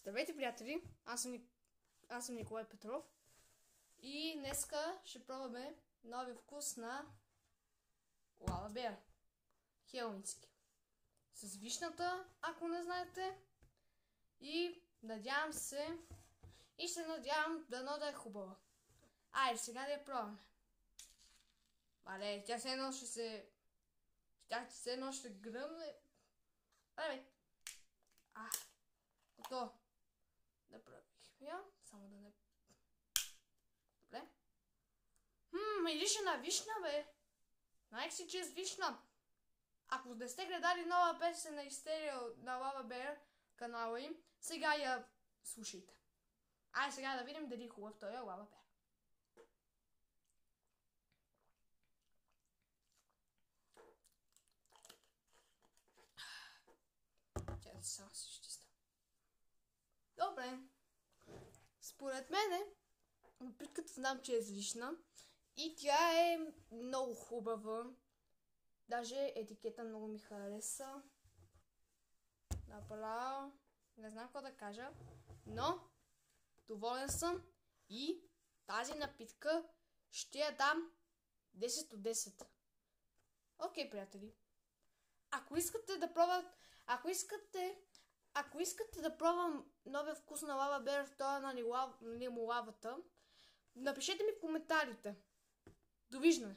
Здравейте, приятели! Аз съм Николай Петров и днеска ще пробваме новия вкус на Лава Бер. Хелоуински. С вишната, ако не знаете. И надявам се и се надявам дано да е хубава. Айде, сега да я пробваме. Тя все едно ще се... Тя все едно ще гръмне. Айде. Готово. Направих я, само да не... Добре. Мирише на вишна, бе. Знаех си, че е с вишна. Ако не сте гледали нова песен на Истерия на Лава Бер канала им, сега я слушайте. Айде сега да видим дали е хубав той е Лава Бер. Тя да само се изчиста. Добре. Според мене, напитката знам, че е с вишна и тя е много хубава. Даже етикета много ми хареса. Направо. Не знам какво да кажа, но доволен съм и тази напитка ще я дам 10 от 10. Окей, приятели. Ако искате да пробвам новия вкус на Лава Бер, това е на лимолавата, напишете ми в коментарите. Довиждане!